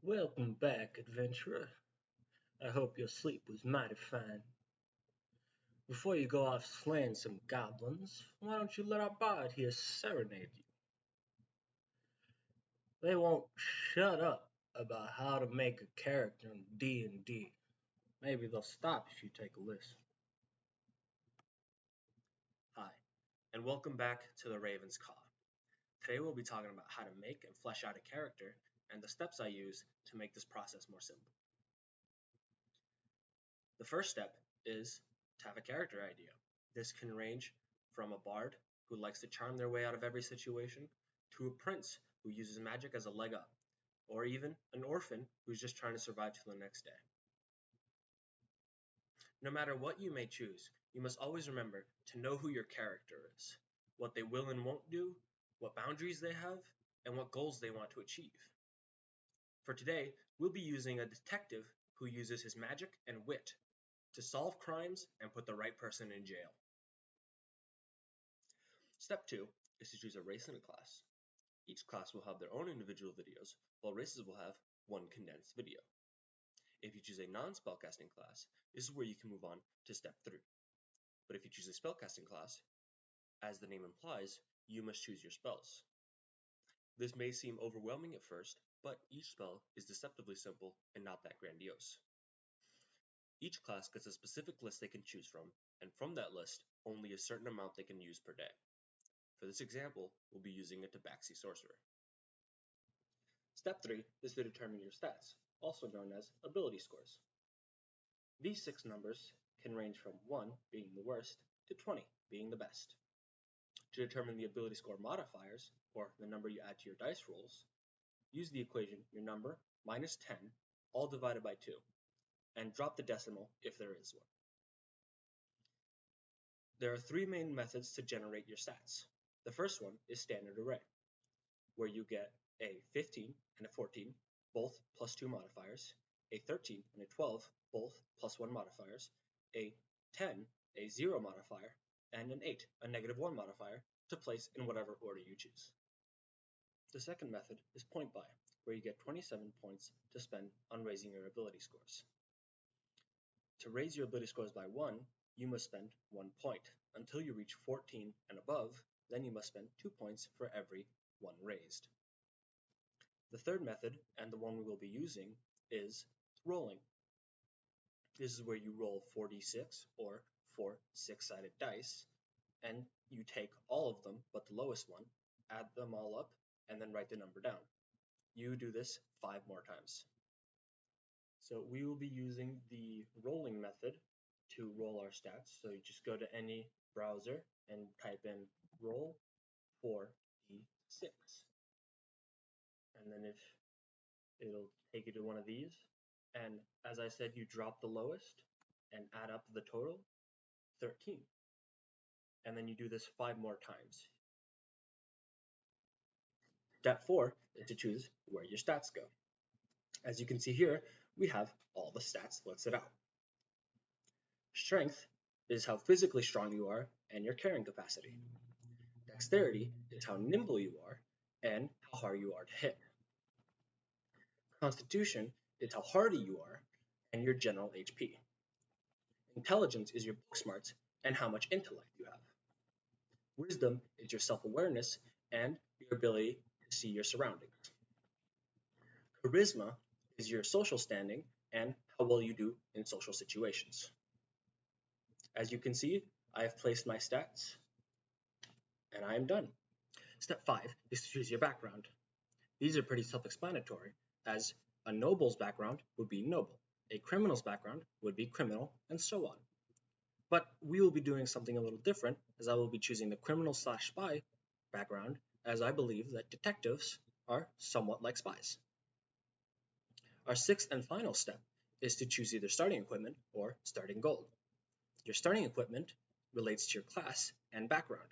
Welcome back, adventurer. I hope your sleep was mighty fine. Before you go off slaying some goblins, why don't you let our bard here serenade you? They won't shut up about how to make a character in D&D. Maybe they'll stop if you take a listen. Hi, and welcome back to the Ravens Caw. Today we'll be talking about how to make and flesh out a character and the steps I use to make this process more simple. The first step is to have a character idea. This can range from a bard who likes to charm their way out of every situation, to a prince who uses magic as a leg up, or even an orphan who's just trying to survive till the next day. No matter what you may choose, you must always remember to know who your character is, what they will and won't do, what boundaries they have, and what goals they want to achieve. For today, we'll be using a detective who uses his magic and wit to solve crimes and put the right person in jail. Step 2 is to choose a race and a class. Each class will have their own individual videos, while races will have one condensed video. If you choose a non-spellcasting class, this is where you can move on to step 3. But if you choose a spellcasting class, as the name implies, you must choose your spells. This may seem overwhelming at first, but each spell is deceptively simple and not that grandiose. Each class gets a specific list they can choose from, and from that list, only a certain amount they can use per day. For this example, we'll be using a Tabaxi Sorcerer. Step 3 is to determine your stats, also known as ability scores. These 6 numbers can range from 1 being the worst to 20 being the best. To determine the ability score modifiers, or the number you add to your dice rolls, use the equation your number minus 10 all divided by 2, and drop the decimal if there is one. There are 3 main methods to generate your stats. The first one is standard array, where you get a 15 and a 14, both plus 2 modifiers, a 13 and a 12, both plus 1 modifiers, a 10, a 0 modifier, and an 8, a negative 1 modifier, to place in whatever order you choose. The second method is point buy, where you get 27 points to spend on raising your ability scores. To raise your ability scores by 1, you must spend 1 point. Until you reach 14 and above, then you must spend 2 points for every 1 raised. The third method, and the one we will be using, is rolling. This is where you roll 4d6 or 4 6-sided dice, and you take all of them but the lowest one, add them all up, and then write the number down. You do this 5 more times. So we will be using the rolling method to roll our stats. So you just go to any browser and type in roll 4d6. And then if it'll take you to one of these. And as I said, you drop the lowest and add up the total, 13. And then you do this 5 more times. Step 4 is to choose where your stats go. As you can see here, we have all the stats listed out. Strength is how physically strong you are and your carrying capacity. Dexterity is how nimble you are and how hard you are to hit. Constitution is how hardy you are and your general HP. Intelligence is your book smarts and how much intellect you have. Wisdom is your self-awareness and your ability to see your surroundings. Charisma is your social standing and how well you do in social situations. As you can see, I have placed my stats, and I am done. Step 5 is to choose your background. These are pretty self-explanatory, as a noble's background would be noble, a criminal's background would be criminal, and so on. But we will be doing something a little different, as I will be choosing the criminal/spy background, as I believe that detectives are somewhat like spies. Our sixth and final step is to choose either starting equipment or starting gold. Your starting equipment relates to your class and background.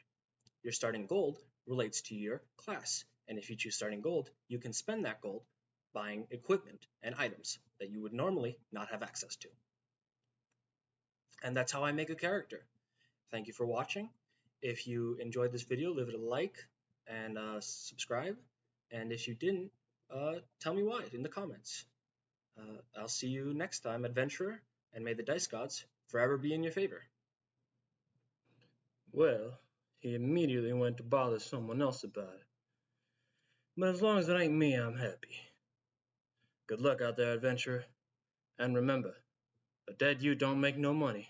Your starting gold relates to your class, and if you choose starting gold, you can spend that gold buying equipment and items that you would normally not have access to. And that's how I make a character. Thank you for watching. If you enjoyed this video, leave it a like and subscribe. And if you didn't, Tell me why in the comments. I'll see you next time, adventurer, and may the dice gods forever be in your favor. Well, he immediately went to bother someone else about it. But as long as it ain't me, I'm happy. Good luck out there, adventurer. And remember, a dead you don't make no money.